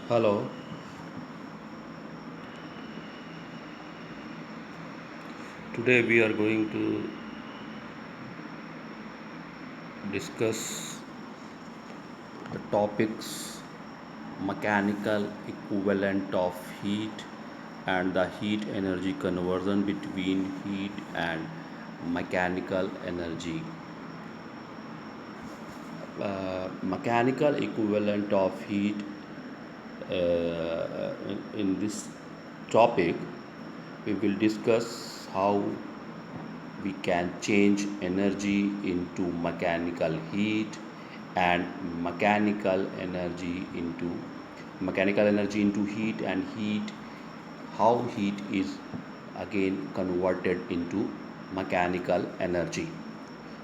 Hello, today we are going to discuss the topics mechanical equivalent of heat and the heat energy conversion between heat and mechanical energy. Mechanical equivalent of heat in this topic we will discuss how we can change energy into mechanical heat and mechanical energy into heat, and heat, how heat is again converted into mechanical energy.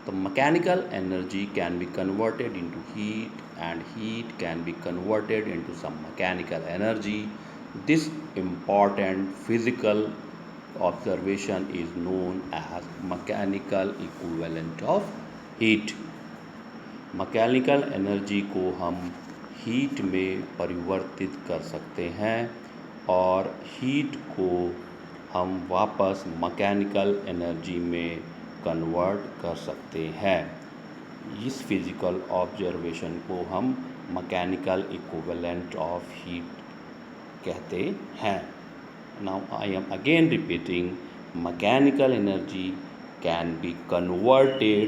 The mechanical energy can be converted into heat and heat can be converted into some mechanical energy. This important physical observation is known as mechanical equivalent of heat. Mechanical energy को हम heat में परिवर्तित कर सकते हैं और heat को हम वापस मैकेनिकल एनर्जी में कन्वर्ट कर सकते हैं। इस फिज़िकल ऑब्जर्वेशन को हम मैकेनिकल इक्विवेलेंट ऑफ हीट कहते हैं। Now I am again repeating, mechanical energy can be converted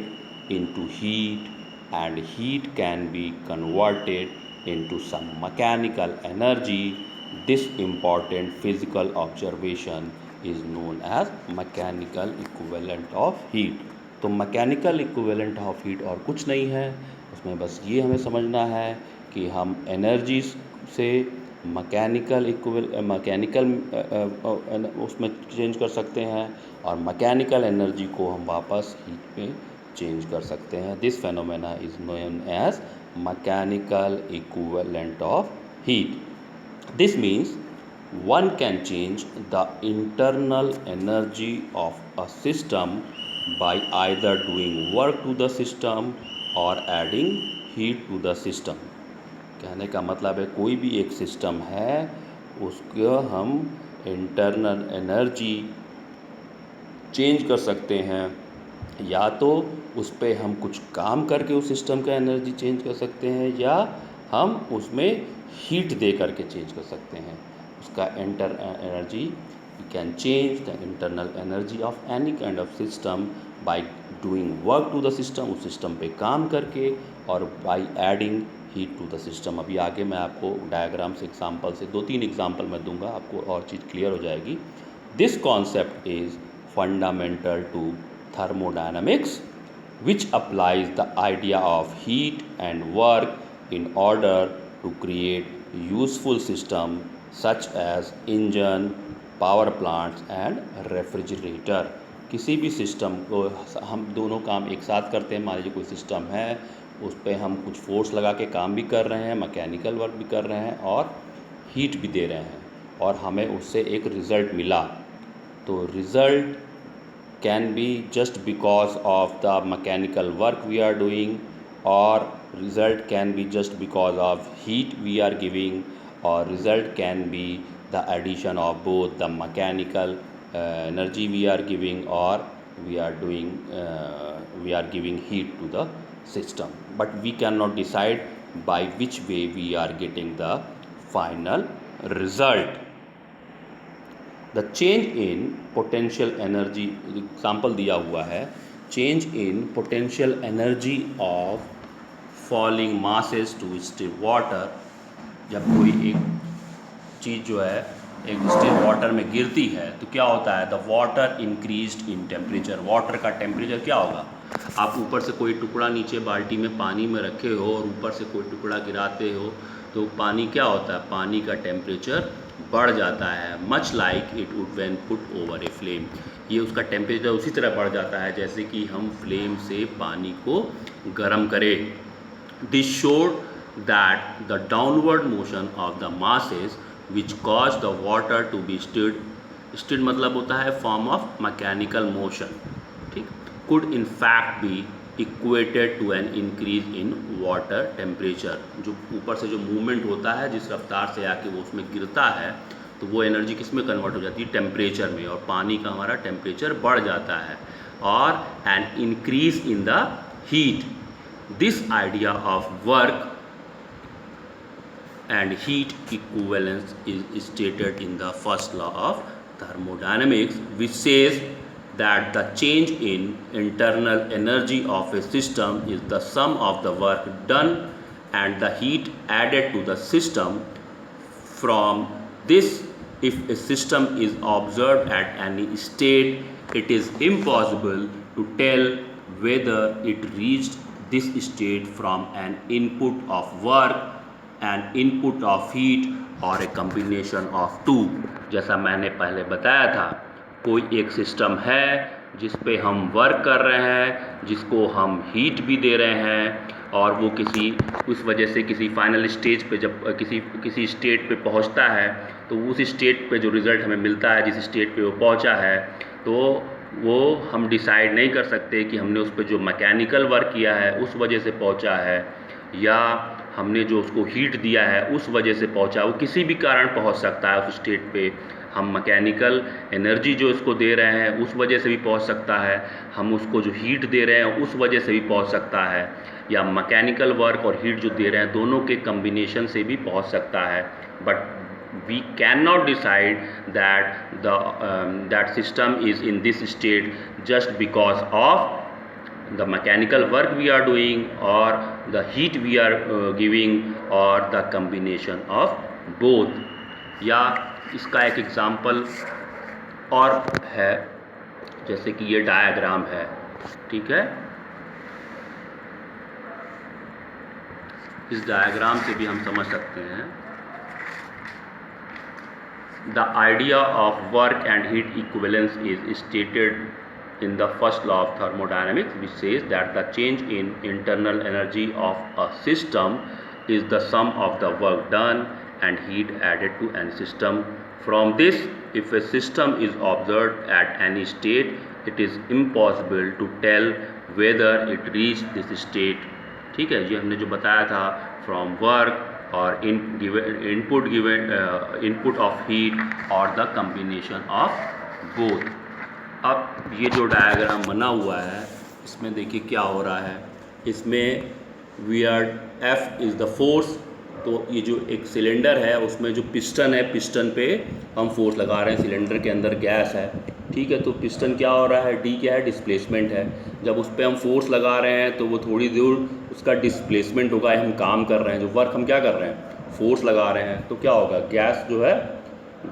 into heat and heat can be converted into some mechanical energy. This important physical observation is known as mechanical equivalent of heat. तो mechanical equivalent of heat और कुछ नहीं है, उसमें बस ये हमें समझना है कि हम एनर्जी से मैकेनिकल उसमें चेंज कर सकते हैं और मैकेनिकल एनर्जी को हम वापस हीट में चेंज कर सकते हैं। This phenomena is known as mechanical equivalent of heat. This means one can change the internal energy of a system by either doing work to the system or adding heat to the system. कहने का मतलब है कोई भी एक system है उसको हम इंटरनल एनर्जी चेंज कर सकते हैं, या तो उस पर हम कुछ काम करके उस सिस्टम का एनर्जी चेंज कर सकते हैं या हम उसमें हीट दे करके चेंज कर सकते हैं उसका energy. We can change the internal energy of any kind of system by doing work to the system, उस सिस्टम पे काम करके, और by adding heat to the system. अभी आगे मैं आपको डायग्राम से एग्जांपल से 2-3 एग्जांपल मैं दूंगा, आपको और चीज़ क्लियर हो जाएगी। This concept is fundamental to thermodynamics, which applies the idea of heat and work in order to create useful system such as engine, power plants and refrigerator. किसी भी सिस्टम को हम दोनों काम एक साथ करते हैं। मान लीजिए कोई सिस्टम है, उस पर हम कुछ फोर्स लगा के काम भी कर रहे हैं, मैकेनिकल वर्क भी कर रहे हैं और हीट भी दे रहे हैं, और हमें उससे एक रिज़ल्ट मिला। तो result can be just because of the mechanical work we are doing, or result can be just because of heat we are giving, or result can be the addition of both the mechanical energy we are giving, or we are giving heat to the system. But we cannot decide by which way we are getting the final result. The change in potential energy, example दिया हुआ है, change in potential energy of falling masses to still water. जब कोई एक चीज़ जो है एक still water में गिरती है तो क्या होता है, the water increased in temperature. Water का टेम्परेचर क्या होगा, आप ऊपर से कोई टुकड़ा नीचे बाल्टी में पानी में रखे हो और ऊपर से कोई टुकड़ा गिराते हो तो पानी क्या होता है, पानी का टेम्परेचर बढ़ जाता है। Much like it would when put over a flame. ये उसका टेम्परेचर उसी तरह बढ़ जाता है जैसे कि हम फ्लेम से पानी को गर्म करें। This showed that the downward motion of the masses which cause the water to be stirred. Stirred मतलब होता है फॉर्म ऑफ मैकेनिकल मोशन, ठीक, could in fact be equated to an increase in water temperature. जो ऊपर से जो movement होता है जिस रफ्तार से आके वो उसमें गिरता है तो वो एनर्जी किस में कन्वर्ट हो जाती है, टेम्परेचर में, और पानी का हमारा टेम्परेचर बढ़ जाता है। और N increase in the heat. This idea of work and heat equivalence is stated in the first law of thermodynamics, which says that the change in internal energy of a system is the sum of the work done and the heat added to the system. From this, if a system is observed at any state, it is impossible to tell whether it reached this state from an input of work, N input of heat और ए combination of to. जैसा मैंने पहले बताया था, कोई एक system है जिस पे हम वर्क कर रहे हैं, जिसको हम हीट भी दे रहे हैं, और वो उस वजह से किसी फाइनल स्टेज पे जब किसी स्टेट पे पहुंचता है तो उस स्टेट पे जो रिज़ल्ट हमें मिलता है, जिस स्टेट पे वो पहुंचा है, तो वो हम डिसाइड नहीं कर सकते कि हमने उस पर जो मैकेनिकल वर्क किया है उस वजह से पहुंचा है, या हमने जो उसको हीट दिया है उस वजह से पहुंचा। वो किसी भी कारण पहुंच सकता है उस स्टेट पे। हम मैकेनिकल एनर्जी जो उसको दे रहे हैं उस वजह से भी पहुंच सकता है, हम उसको जो हीट दे रहे हैं उस वजह से भी पहुंच सकता है, या मैकेनिकल वर्क और हीट जो दे रहे हैं दोनों के कम्बिनेशन से भी पहुंच सकता है। But we cannot decide that system is in this state just because of the mechanical work we are doing or the heat we are giving or the combination of both। या इसका एक example और है, जैसे कि ये diagram है, ठीक है। इस डायग्राम से भी हम समझ सकते हैं the idea of work and heat equivalence is stated in the first law of thermodynamics, which says that the change in internal energy of a system is the sum of the work done and heat added to any system. From this, if a system is observed at any state, it is impossible to tell whether it reached this state। ठीक है, ये हमने जो बताया था from work और input of heat और the combination of both. अब ये जो डायग्राम बना हुआ है इसमें देखिए क्या हो रहा है। इसमें we are F is the force. तो ये जो एक सिलेंडर है उसमें जो पिस्टन है, पिस्टन पे हम फोर्स लगा रहे हैं। सिलेंडर के अंदर गैस है, ठीक है। तो पिस्टन क्या हो रहा है, डी क्या है, डिस्प्लेसमेंट है। जब उस पर हम फोर्स लगा रहे हैं तो वो थोड़ी दूर उसका डिस्प्लेसमेंट होगा। हम काम कर रहे हैं, जो वर्क हम क्या कर रहे हैं, फोर्स लगा रहे हैं, तो क्या होगा, गैस जो है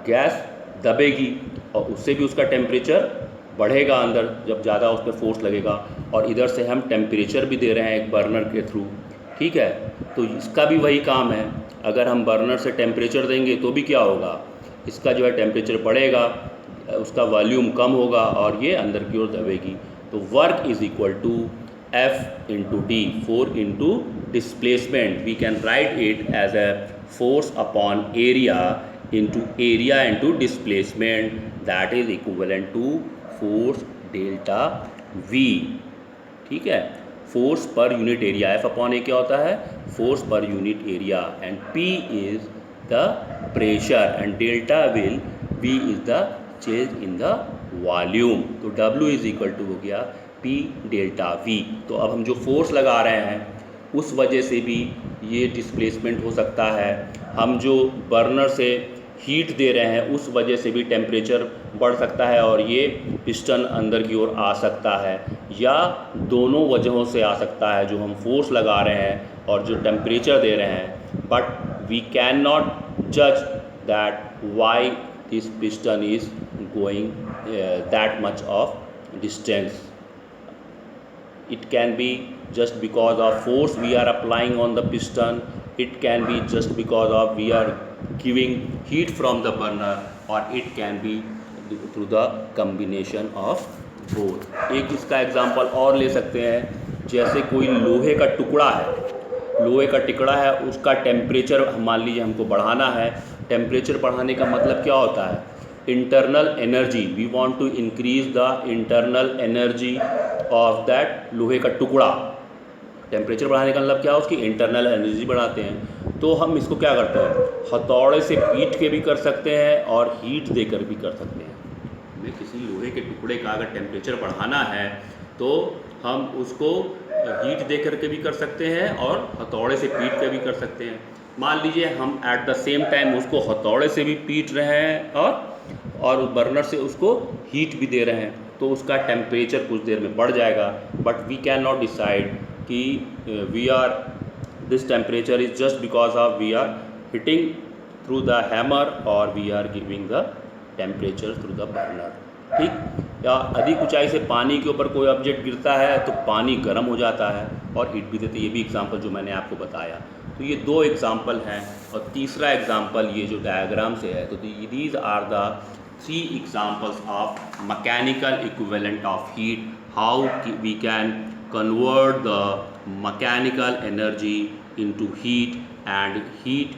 गैस दबेगी और उससे भी उसका टेम्परेचर बढ़ेगा अंदर जब ज़्यादा उस पर फोर्स लगेगा। और इधर से हम टेम्परेचर भी दे रहे हैं एक बर्नर के थ्रू, ठीक है। तो इसका भी वही काम है। अगर हम बर्नर से टेम्परेचर देंगे तो भी क्या होगा, इसका जो है टेम्परेचर बढ़ेगा, उसका वॉल्यूम कम होगा और ये अंदर की ओर दबेगी। तो work is equal to F into D, 4 into displacement. We can write it as a force upon area into displacement, that is equivalent to force delta V, ठीक है। Force per unit area, F upon A क्या होता है, force per unit area, and P is the pressure and delta V is the change in the volume. तो W is equal to हो गया P delta V। तो अब हम जो फोर्स लगा रहे हैं उस वजह से भी ये डिस्प्लेसमेंट हो सकता है। हम जो बर्नर से हीट दे रहे हैं उस वजह से भी टेम्परेचर बढ़ सकता है और ये पिस्टन अंदर की ओर आ सकता है, या दोनों वजहों से आ सकता है, जो हम फोर्स लगा रहे हैं और जो टेम्परेचर दे रहे हैं। बट वी कैन नॉट जज that why this piston is going that much of distance. It can be just because of force we are applying on the piston, it can be just because of we are giving heat from the burner, or it can be through the combination of both। एक इसका example और ले सकते हैं, जैसे कोई लोहे का टुकड़ा है, लोहे का टुकड़ा है, उसका टेम्परेचर मान लीजिए हमको बढ़ाना है। टेम्परेचर बढ़ाने का मतलब क्या होता है, internal energy, we want to increase the internal energy of that लोहे का टुकड़ा। टेम्परेचर बढ़ाने का मतलब क्या है, उसकी इंटरनल एनर्जी बढ़ाते हैं। तो हम इसको क्या करते हैं, हथौड़े से पीट के भी कर सकते हैं और हीट देकर भी कर सकते हैं। हमें किसी लोहे के टुकड़े का अगर टेम्परेचर बढ़ाना है तो हम उसको हीट दे करके भी कर सकते हैं और हथौड़े से पीट के भी कर सकते हैं। मान लीजिए हम एट द सेम टाइम उसको हथौड़े से भी पीट रहे हैं और बर्नर से उसको हीट भी दे रहे हैं, तो उसका टेम्परेचर कुछ देर में बढ़ जाएगा। But we can not decide कि we are this temperature is just because of we are hitting through the hammer और we are giving the temperature through the burner. ठीक, या अधिक ऊंचाई से पानी के ऊपर कोई ऑब्जेक्ट गिरता है तो पानी गर्म हो जाता है और हीट भी देते हैं। ये भी एग्जांपल जो मैंने आपको बताया। तो ये दो एग्जांपल हैं और तीसरा एग्जांपल ये जो डायग्राम से है। तो these are the 3 examples of mechanical equivalent of heat, how we can convert the mechanical energy into heat and heat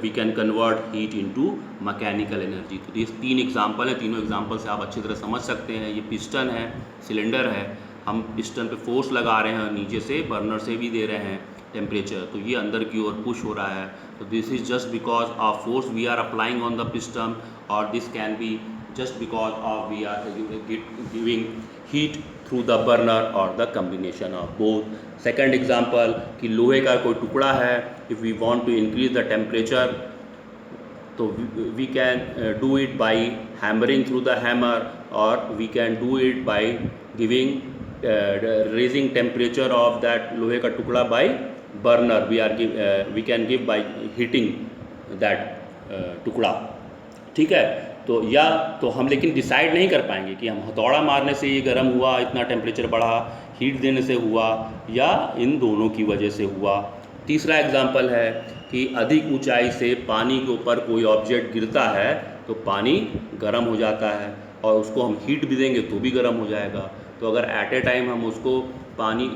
we can convert heat into mechanical energy। तो ये 3 एग्जांपल है, तीनों एग्जांपल से आप अच्छी तरह समझ सकते हैं। ये पिस्टन है, सिलेंडर है, हम पिस्टन पे फोर्स लगा रहे हैं, नीचे से बर्नर से भी दे रहे हैं टेम्परेचर, तो ये अंदर की ओर पुश हो रहा है। तो this is just because of force we are applying on the piston, और this can be just because of we are giving heat through the burner or the combination of both। second example कि लोहे का कोई टुकड़ा है, if we want to increase the temperature तो we can do it by hammering through the hammer, or we can do it by giving raising temperature of that लोहे का टुकड़ा by burner, we can give by heating that टुकड़ा। ठीक है, तो या तो हम लेकिन डिसाइड नहीं कर पाएंगे कि हम हथौड़ा मारने से ये गर्म हुआ, इतना टेम्परेचर बढ़ा, हीट देने से हुआ, या इन दोनों की वजह से हुआ। तीसरा एग्जांपल है कि अधिक ऊंचाई से पानी के ऊपर कोई ऑब्जेक्ट गिरता है तो पानी गर्म हो जाता है और उसको हम हीट भी देंगे तो भी गर्म हो जाएगा। तो अगर एट ए टाइम हम उसको पानी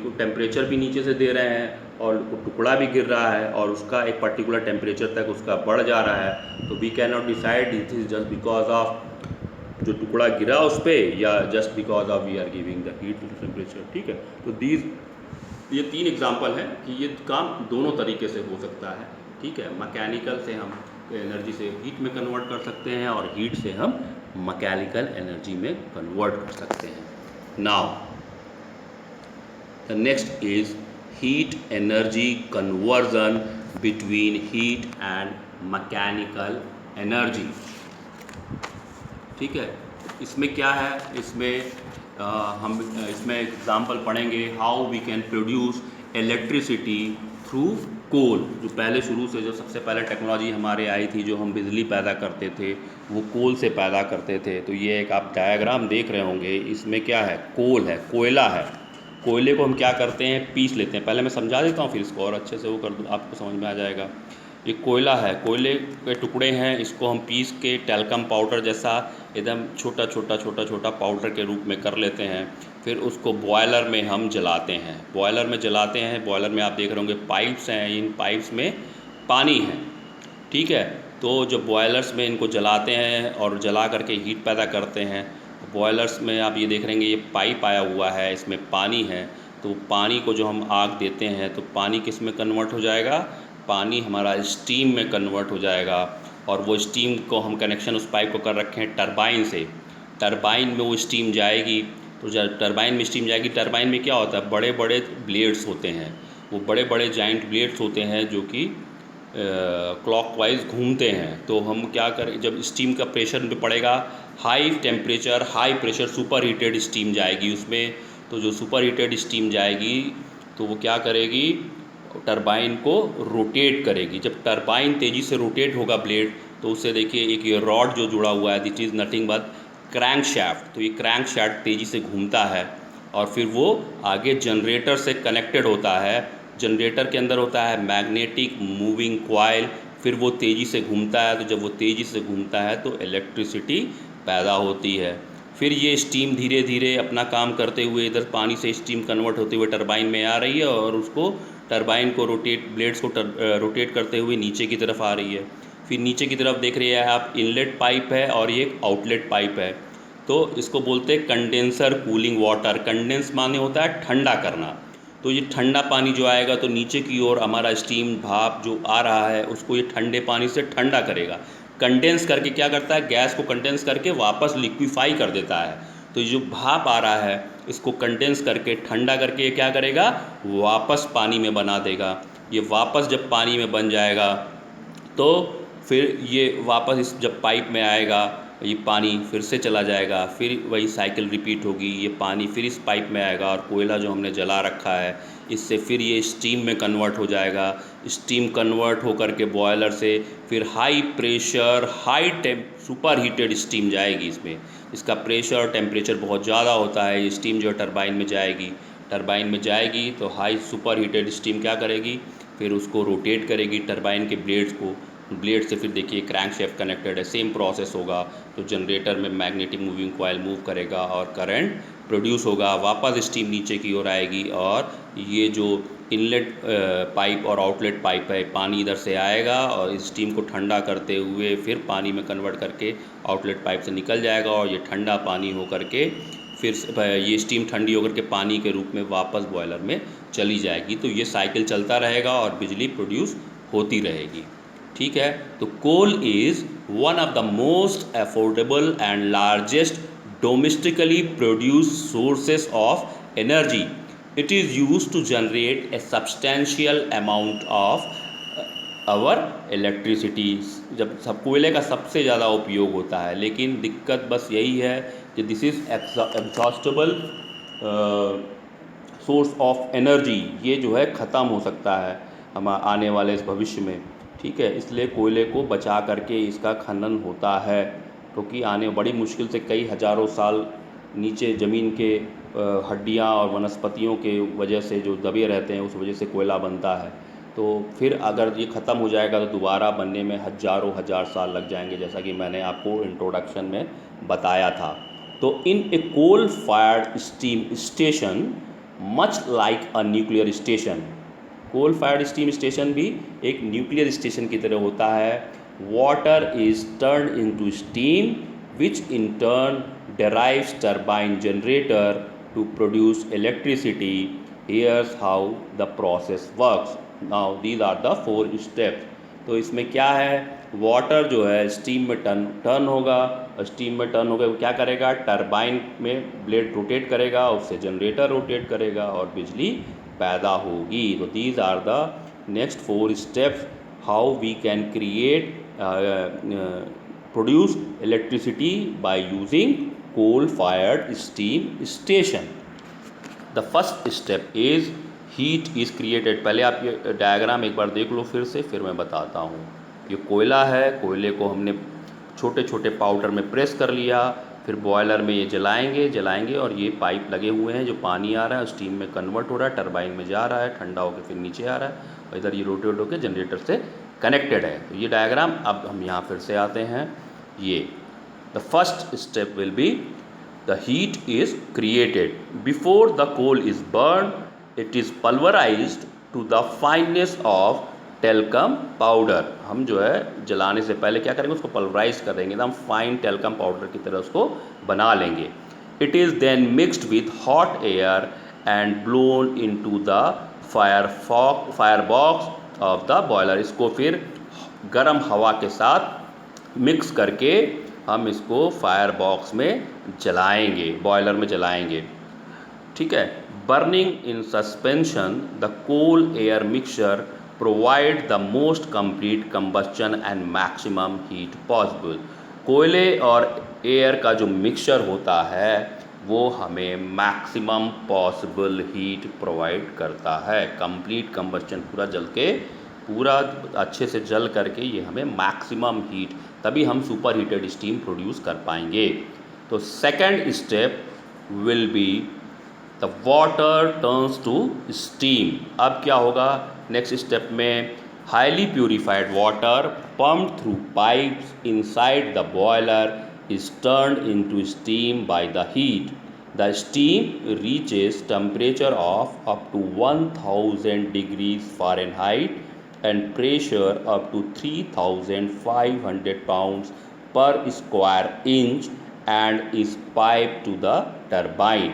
को टेम्परेचर भी नीचे से दे रहे हैं और टुकड़ा भी गिर रहा है और उसका एक पर्टिकुलर टेम्परेचर तक उसका बढ़ जा रहा है, तो we can not decide it is just because of जो टुकड़ा गिरा उस पर, या just because of we are giving the heat to temperature. ठीक है, तो ये 3 एग्जांपल हैं कि ये काम दोनों तरीके से हो सकता है। ठीक है, मैकेनिकल से हम एनर्जी से हीट में कन्वर्ट कर सकते हैं और हीट से हम मैकेनिकल एनर्जी में कन्वर्ट कर सकते हैं। Now the next is heat energy conversion between heat and mechanical energy। ठीक है, इसमें क्या है, इसमें हम इसमें एग्जांपल पढ़ेंगे how we can produce electricity through coal. जो पहले शुरू से जो सबसे पहले टेक्नोलॉजी हमारे आई थी, जो हम बिजली पैदा करते थे वो कोल से पैदा करते थे। तो ये एक आप डायग्राम देख रहे होंगे, इसमें क्या है, कोल है, कोयला है। कोयले को हम क्या करते हैं, पीस लेते हैं। पहले मैं समझा देता हूँ फिर इसको और अच्छे से वो कर दूँ, आपको समझ में आ जाएगा। ये कोयला है, कोयले के टुकड़े हैं, इसको हम पीस के टैल्कम पाउडर जैसा एकदम छोटा छोटा छोटा छोटा पाउडर के रूप में कर लेते हैं। फिर उसको बॉयलर में हम जलाते हैं, बॉयलर में जलाते हैं। बॉयलर में आप देख रहे होंगे पाइप्स हैं, इन पाइप्स में पानी है। ठीक है, तो जब बॉयलर्स में इनको जलाते हैं और जला करके हीट पैदा करते हैं, बॉयलर्स में आप ये देख रहे हैं ये पाइप आया हुआ है, इसमें पानी है। तो पानी को जो हम आग देते हैं तो पानी किस में कन्वर्ट हो जाएगा, पानी हमारा स्टीम में कन्वर्ट हो जाएगा। और वो स्टीम को हम कनेक्शन उस पाइप को कर रखे हैं टरबाइन से, टरबाइन में वो स्टीम जाएगी। तो जब टरबाइन में स्टीम जाएगी, टरबाइन में क्या होता है, बड़े बड़े ब्लेड्स होते हैं, वो बड़े बड़े जाइंट ब्लेड्स होते हैं जो कि क्लॉकवाइज घूमते हैं। तो हम क्या करें, जब स्टीम का प्रेशर पे पड़ेगा, high temperature high pressure super heated steam जाएगी उसमें। तो जो सुपर हीटेड स्टीम जाएगी तो वो क्या करेगी, टरबाइन को रोटेट करेगी। जब टरबाइन तेज़ी से रोटेट होगा ब्लेड, तो उससे देखिए एक ये रॉड जो जुड़ा हुआ है, this is nothing but crank shaft. तो ये क्रैंक शाफ्ट तेज़ी से घूमता है और फिर वो आगे जनरेटर से कनेक्टेड होता है। जनरेटर के अंदर होता है मैग्नेटिक मूविंग कॉइल, फिर वो तेज़ी से घूमता है। तो जब वो तेज़ी से घूमता है तो इलेक्ट्रिसिटी पैदा होती है। फिर ये स्टीम धीरे धीरे अपना काम करते हुए इधर पानी से स्टीम कन्वर्ट होते हुए टरबाइन में आ रही है और उसको टरबाइन को रोटेट, ब्लेड्स को रोटेट करते हुए नीचे की तरफ आ रही है। फिर नीचे की तरफ देख रहे हैं आप, इनलेट पाइप है और ये एक आउटलेट पाइप है। तो इसको बोलते हैं कंडेंसर कूलिंग वाटर। कंडेंस माने होता है ठंडा करना। तो ये ठंडा पानी जो आएगा तो नीचे की ओर हमारा स्टीम भाप जो आ रहा है उसको ये ठंडे पानी से ठंडा करेगा। कंडेंस करके क्या करता है, गैस को कंडेंस करके वापस लिक्विफाई कर देता है। तो ये जो भाप आ रहा है इसको कंडेंस करके ठंडा करके ये क्या करेगा, वापस पानी में बना देगा। ये वापस जब पानी में बन जाएगा तो फिर ये वापस इस जब पाइप में आएगा ये पानी फिर से चला जाएगा, फिर वही साइकिल रिपीट होगी। ये पानी फिर इस पाइप में आएगा और कोयला जो हमने जला रखा है इससे फिर ये स्टीम में कन्वर्ट हो जाएगा। स्टीम कन्वर्ट होकर के बॉयलर से फिर high pressure super heated steam जाएगी इसमें। इसका प्रेशर टेम्परेचर बहुत ज़्यादा होता है। ये स्टीम जो टरबाइन में जाएगी, टरबाइन में जाएगी तो हाई सुपर हीटेड स्टीम क्या करेगी, फिर उसको रोटेट करेगी टरबाइन के ब्लेड्स को। ब्लेड से फिर देखिए क्रैंक शेफ्ट कनेक्टेड है, सेम प्रोसेस होगा। तो जनरेटर में मैग्नेटिक मूविंग कॉइल मूव करेगा और करंट प्रोड्यूस होगा। वापस स्टीम नीचे की ओर आएगी और ये जो इनलेट पाइप और आउटलेट पाइप है, पानी इधर से आएगा और इस स्टीम को ठंडा करते हुए फिर पानी में कन्वर्ट करके आउटलेट पाइप से निकल जाएगा और ये ठंडा पानी होकर के फिर ये स्टीम ठंडी होकर के पानी के रूप में वापस बॉयलर में चली जाएगी। तो ये साइकिल चलता रहेगा और बिजली प्रोड्यूस होती रहेगी। ठीक है। तो coal is one of the most affordable and largest domestically produce sources of energy. It is use to generate a substantial amount of our electricity. जब सब कोयले का सबसे ज़्यादा उपयोग होता है, लेकिन दिक्कत बस यही है कि this is exhaustible source of energy. ये जो है ख़त्म हो सकता है हम आने वाले इस भविष्य में। ठीक है, इसलिए कोयले को बचा करके इसका खनन होता है, क्योंकि आने बड़ी मुश्किल से कई हज़ारों साल नीचे ज़मीन के हड्डियाँ और वनस्पतियों के वजह से जो दबे रहते हैं उस वजह से कोयला बनता है। तो फिर अगर ये ख़त्म हो जाएगा तो दोबारा बनने में हज़ारों हज़ार साल लग जाएंगे, जैसा कि मैंने आपको इंट्रोडक्शन में बताया था। तो in a coal fired steam station much like a nuclear station, coal fired steam station भी एक न्यूक्लियर स्टेशन की तरह होता है। Water is turn into steam which in turn derives turbine generator to produce electricity. Here's how the process works. Now these are the 4 steps. तो इसमें क्या है, वाटर जो है स्टीम में टर्न होगा, और स्टीम में टर्न होगा वो क्या करेगा, टरबाइन में ब्लेड रोटेट करेगा, उससे जनरेटर रोटेट करेगा और बिजली पैदा होगी। तो these are the next 4 steps how we can create produce electricity by using coal fired steam station. The first step is heat is created. पहले आप ये डायग्राम एक बार देख लो फिर मैं बताता हूँ। ये कोयला है, कोयले को हमने छोटे छोटे पाउडर में प्रेस कर लिया, फिर बॉयलर में ये जलाएंगे और ये पाइप लगे हुए हैं, जो पानी आ रहा है स्टीम में कन्वर्ट हो रहा है, टरबाइन में जा रहा है, ठंडा होकर फिर नीचे आ रहा है और इधर ये रोटेट होकर जनरेटर से कनेक्टेड है। तो ये डायग्राम, अब हम यहाँ फिर से आते हैं। ये the first step will B the heat is created. Before the coal is burned, it is pulverized to the fineness of talcum powder. हम जो है जलाने से पहले क्या करेंगे, उसको पल्वराइज कर देंगे, एकदम फाइन talcum पाउडर की तरह उसको बना लेंगे। It is then mixed with hot air and blown into the firebox of the boiler. इसको फिर गर्म हवा के साथ मिक्स करके हम इसको फायर बॉक्स में जलाएंगे, बॉयलर में जलाएंगे। ठीक है। Burning in suspension the coal air mixture provide the most complete combustion and maximum heat possible. कोयले और एयर का जो मिक्सचर होता है वो हमें मैक्सिमम पॉसिबल हीट प्रोवाइड करता है। कंप्लीट कंबस्शन, पूरा अच्छे से जल करके ये हमें मैक्सिमम हीट, तभी हम सुपर हीटेड स्टीम प्रोड्यूस कर पाएंगे। तो second step will be the water turns to steam. अब क्या होगा नेक्स्ट स्टेप में, highly purified water pumped through pipes inside the boiler is turned into steam by the heat. The steam reaches temperature of up to 1000 degrees Fahrenheit and pressure up to 3,500 pounds per square inch and is piped to the turbine.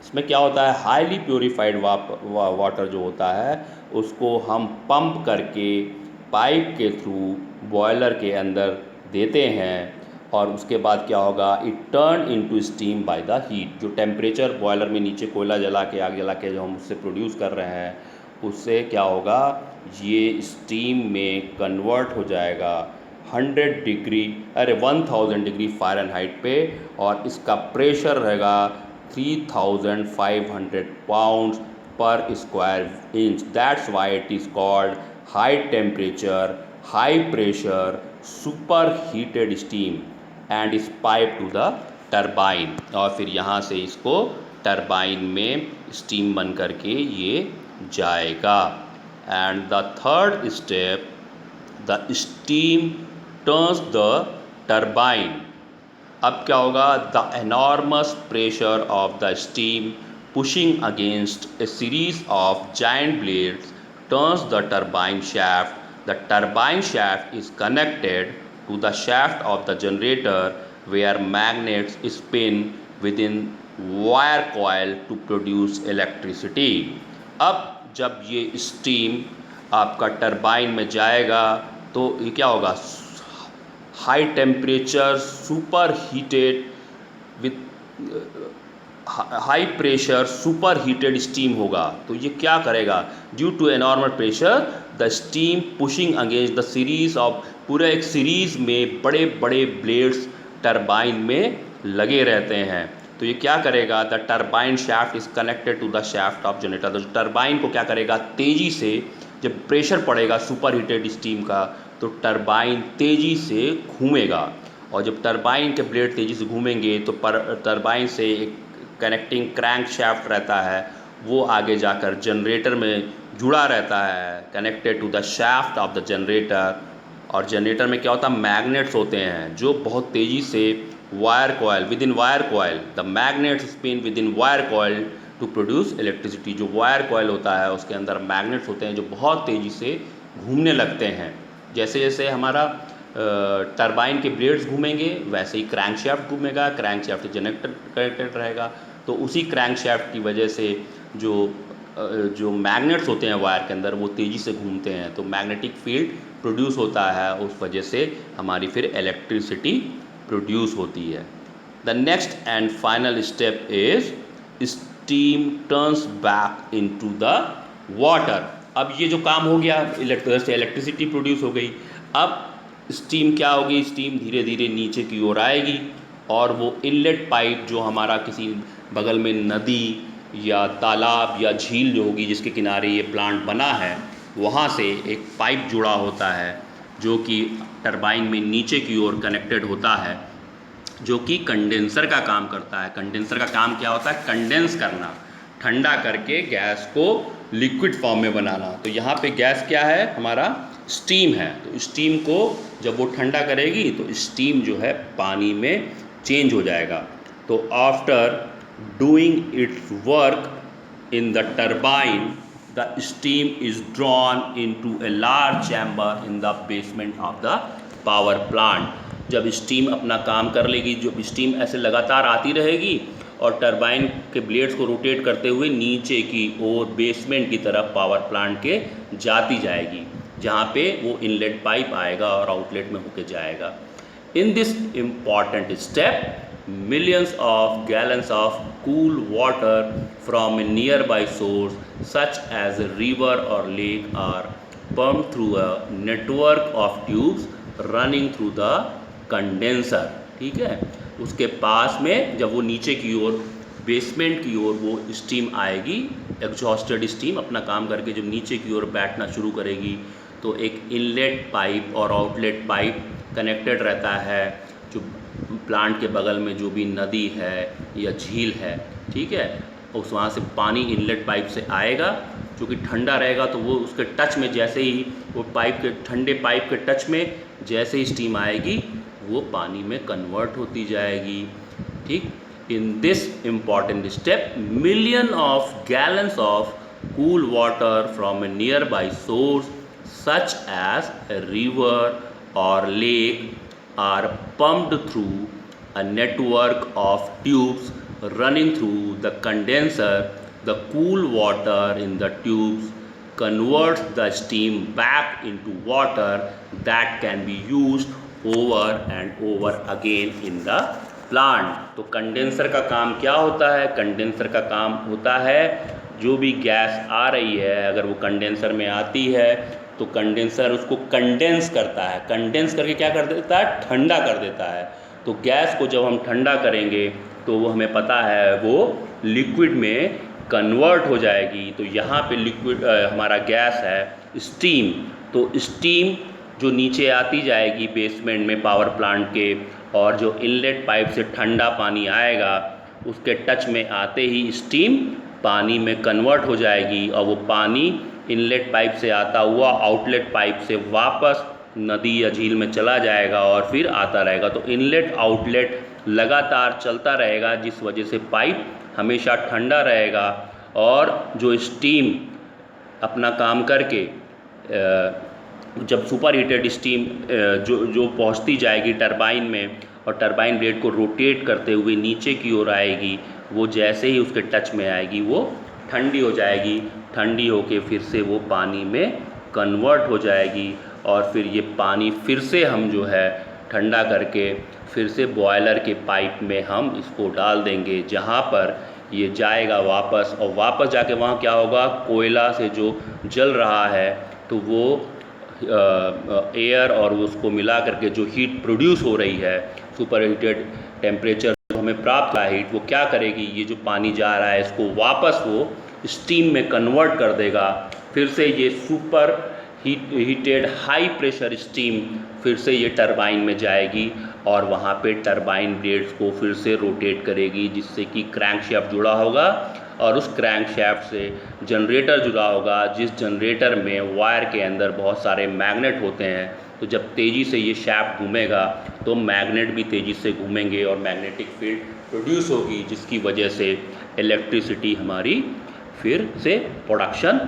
इसमें क्या होता है, highly purified water जो होता है उसको हम pump करके पाइप के थ्रू बॉयलर के अंदर देते हैं और उसके बाद क्या होगा, it turn into steam by the heat. जो टेम्परेचर बॉयलर में नीचे कोयला जला के आग जला के जो हम उससे प्रोड्यूस कर रहे हैं उससे क्या होगा, ये स्टीम में कन्वर्ट हो जाएगा 1000 डिग्री फ़ारेनहाइट पे और इसका प्रेशर रहेगा 3,500 पाउंड्स पर square inch. That's why it is called high temperature high pressure super heated steam and इस पाइप टू द टरबाइन। और फिर यहाँ से इसको टरबाइन में स्टीम बन करके ये जाएगा। And the third step, the steam turns the turbine. अब क्या होगा, the enormous pressure of the steam pushing against A series of giant blades turns the turbine shaft. The turbine shaft is connected to the shaft of the generator where magnets spin within wire coil to produce electricity. अब जब ये steam आपका turbine में जाएगा तो ये क्या होगा, high temperature super heated with high pressure super heated steam होगा। तो ये क्या करेगा, due to enormous pressure the steam pushing against the series of, पूरे एक सीरीज में बड़े बड़े ब्लेड्स टरबाइन में लगे रहते हैं। तो ये क्या करेगा, the turbine shaft is connected to the shaft of generator. तो टरबाइन को क्या करेगा, तेज़ी से जब प्रेशर पड़ेगा सुपर हीटेड स्टीम का तो टरबाइन तेज़ी से घूमेगा और जब टरबाइन के ब्लेड तेज़ी से घूमेंगे तो टरबाइन से एक कनेक्टिंग क्रैंक शाफ्ट रहता है वो आगे जाकर जनरेटर में जुड़ा रहता है, connected to the shaft of the generator. और जनरेटर में क्या होता है, मैग्नेट्स होते हैं जो बहुत तेज़ी से wire coil within wire coil, the magnets spin within wire coil to produce electricity. जो वायर कॉयल होता है उसके अंदर मैग्नेट्स होते हैं जो बहुत तेज़ी से घूमने लगते हैं। जैसे जैसे हमारा टरबाइन के ब्लेड्स घूमेंगे वैसे ही क्रैंक शाफ्ट घूमेगा, क्रैंक शाफ्ट जनरेटर कनेक्टेड रहेगा। तो उसी क्रैंक शाफ्ट की वजह से जो मैग्नेट्स होते हैं वायर के अंदर वो तेज़ी से घूमते हैं तो मैग्नेटिक फील्ड प्रोड्यूस होता है, उस वजह से हमारी फिर इलेक्ट्रिसिटी प्रोड्यूस होती है। The next and final step is steam turns back into the water. अब ये जो काम हो गया, इलेक्ट्रिसिटी प्रोड्यूस हो गई। अब स्टीम क्या होगी, स्टीम धीरे धीरे नीचे की ओर आएगी और वो इनलेट पाइप जो हमारा किसी बगल में नदी या तालाब या झील जो होगी जिसके किनारे ये प्लांट बना है वहाँ से एक पाइप जुड़ा होता है जो कि टरबाइन में नीचे की ओर कनेक्टेड होता है, जो कि कंडेंसर का काम करता है। कंडेंसर का काम क्या होता है, कंडेंस करना, ठंडा करके गैस को लिक्विड फॉर्म में बनाना। तो यहाँ पे गैस क्या है, हमारा स्टीम है। तो स्टीम को जब वो ठंडा करेगी तो स्टीम जो है पानी में चेंज हो जाएगा। तो after doing it's work in the turbine the steam is drawn into a large chamber in the basement of the power plant. जब स्टीम अपना काम कर लेगी, जो स्टीम ऐसे लगातार आती रहेगी और टरबाइन के ब्लेड्स को रोटेट करते हुए नीचे की ओर बेसमेंट की तरफ पावर प्लांट के जाती जाएगी, जहाँ पे वो इनलेट पाइप आएगा और आउटलेट में होके जाएगा। In this important step millions of gallons of cool water from a nearby source such as a river or lake are pumped through a network of tubes running through the condenser। ठीक है, उसके पास में जब वो नीचे की ओर basement की ओर वो स्टीम आएगी, एग्जॉस्टेड स्टीम अपना काम करके जब नीचे की ओर बैठना शुरू करेगी तो एक इनलेट पाइप और आउटलेट पाइप कनेक्टेड रहता है जो प्लांट के बगल में जो भी नदी है या झील है, ठीक है, उस वहाँ से पानी इनलेट पाइप से आएगा जो कि ठंडा रहेगा। तो वो उसके टच में जैसे ही वो पाइप के ठंडे पाइप के टच में जैसे ही स्टीम आएगी वो पानी में कन्वर्ट होती जाएगी। ठीक, in this important step million of gallons of cool water from A near by source such as a river or lake are pumped through a network of tubes running through the condenser. The cool water in the tubes converts the steam back into water that can be used over and over again in the plant. तो condenser का काम क्या होता है? Condenser का काम होता है जो भी गैस आ रही है, अगर वो कंडेंसर में आती है तो कंडेंसर उसको कंडेंस करता है। कंडेंस करके क्या कर देता है? ठंडा कर देता है। तो गैस को जब हम ठंडा करेंगे तो वो हमें पता है वो लिक्विड में कन्वर्ट हो जाएगी। तो यहाँ पे लिक्विड हमारा गैस है स्टीम। तो स्टीम जो नीचे आती जाएगी बेसमेंट में पावर प्लांट के, और जो इनलेट पाइप से ठंडा पानी आएगा उसके टच में आते ही स्टीम पानी में कन्वर्ट हो जाएगी, और वो पानी इनलेट पाइप से आता हुआ आउटलेट पाइप से वापस नदी या झील में चला जाएगा और फिर आता रहेगा। तो इनलेट आउटलेट लगातार चलता रहेगा, जिस वजह से पाइप हमेशा ठंडा रहेगा, और जो स्टीम अपना काम करके जब सुपर हीटेड स्टीम जो पहुंचती जाएगी टरबाइन में, और टरबाइन ब्लेड को रोटेट करते हुए नीचे की ओर आएगी, वो जैसे ही उसके टच में आएगी वो ठंडी हो जाएगी। ठंडी होके फिर से वो पानी में कन्वर्ट हो जाएगी, और फिर ये पानी फिर से हम जो है ठंडा करके फिर से बॉयलर के पाइप में हम इसको डाल देंगे, जहाँ पर ये जाएगा वापस, और वापस जाके वहाँ क्या होगा? कोयला से जो जल रहा है तो वो एयर और उसको मिला करके जो हीट प्रोड्यूस हो रही है, सुपर हीटेड टेम्परेचर जो हमें प्राप्त है हीट, वो क्या करेगी? ये जो पानी जा रहा है इसको वापस वो स्टीम में कन्वर्ट कर देगा। फिर से ये super heated high pressure steam फिर से ये टरबाइन में जाएगी, और वहाँ पे टरबाइन ब्लेड्स को फिर से रोटेट करेगी, जिससे कि क्रैंकशाफ्ट जुड़ा होगा, और उस क्रैंकशाफ्ट से जनरेटर जुड़ा होगा, जिस जनरेटर में वायर के अंदर बहुत सारे मैग्नेट होते हैं। तो जब तेज़ी से ये शाफ्ट घूमेगा तो मैग्नेट भी तेज़ी से घूमेंगे और मैग्नेटिक फील्ड प्रोड्यूस होगी, जिसकी वजह से इलेक्ट्रिसिटी हमारी फिर से प्रोडक्शन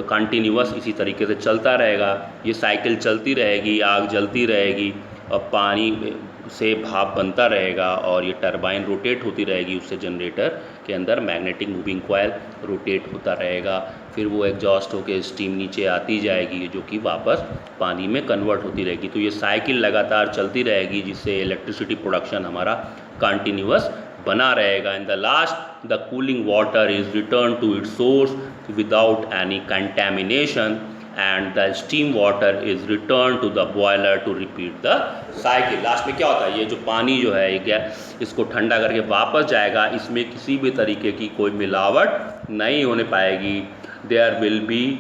कंटिन्यूअस इसी तरीके से चलता रहेगा। ये साइकिल चलती रहेगी, आग जलती रहेगी, और पानी से भाप बनता रहेगा, और ये टरबाइन रोटेट होती रहेगी, उससे जनरेटर के अंदर मैग्नेटिक मूविंग कॉइल रोटेट होता रहेगा। फिर वो एग्जॉस्ट होकर स्टीम नीचे आती जाएगी, जो कि वापस पानी में कन्वर्ट होती रहेगी। तो ये साइकिल लगातार चलती रहेगी, जिससे इलेक्ट्रिसिटी प्रोडक्शन हमारा कंटिन्यूअस बना रहेगा। In the last the cooling water is return to its source without any contamination, and the steam water is return to the boiler to repeat the cycle. Last में क्या होता है? ये जो पानी जो है ये इसको ठंडा करके वापस जाएगा, इसमें किसी भी तरीके की कोई मिलावट नहीं होने पाएगी। There will be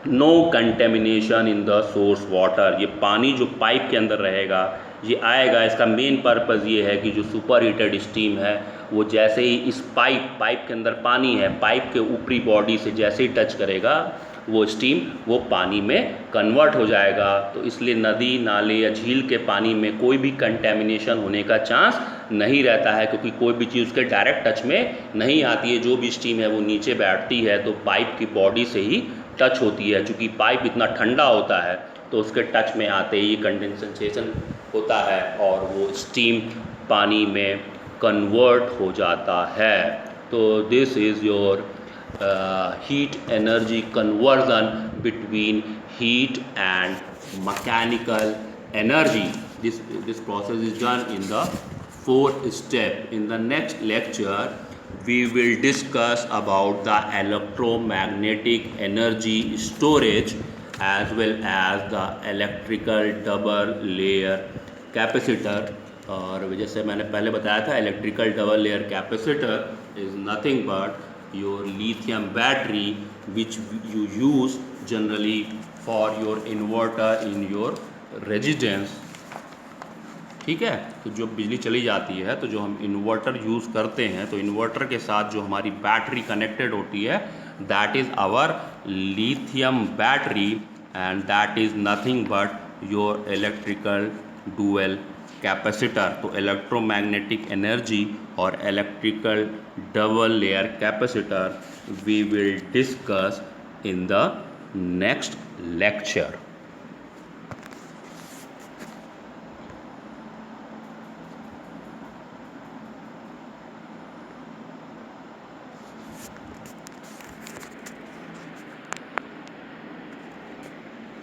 no contamination in the source water. ये पानी जो पाइप के अंदर रहेगा ये आएगा, इसका मेन पर्पज़ ये है कि जो सुपर हीटेड स्टीम है वो जैसे ही इस पाइप के अंदर पानी है, पाइप के ऊपरी बॉडी से जैसे ही टच करेगा वो स्टीम वो पानी में कन्वर्ट हो जाएगा। तो इसलिए नदी नाले या झील के पानी में कोई भी कंटेमिनेशन होने का चांस नहीं रहता है, क्योंकि कोई भी चीज़ उसके डायरेक्ट टच में नहीं आती है। जो भी स्टीम है वो नीचे बैठती है तो पाइप की बॉडी से ही टच होती है। चूँकि पाइप इतना ठंडा होता है तो उसके टच में आते ही कंडेंसेशन होता है और वो स्टीम पानी में कन्वर्ट हो जाता है। तो this is your heat energy conversion between heat and mechanical energy. This process is done in the fourth step. In the next lecture we will discuss about the electromagnetic energy storage as well as the electrical double layer capacitor. और जैसे मैंने पहले बताया था, electrical double layer capacitor is nothing but your lithium battery which you use generally for your inverter in your residence। ठीक है, तो जो बिजली चली जाती है तो जो हम इन्वर्टर यूज़ करते हैं तो इन्वर्टर के साथ जो हमारी बैटरी कनेक्टेड होती है that is our lithium battery, and that is nothing but your electrical dual capacitor. तो इलेक्ट्रोमैग्नेटिक एनर्जी और electrical double layer capacitor we will discuss in the next lecture.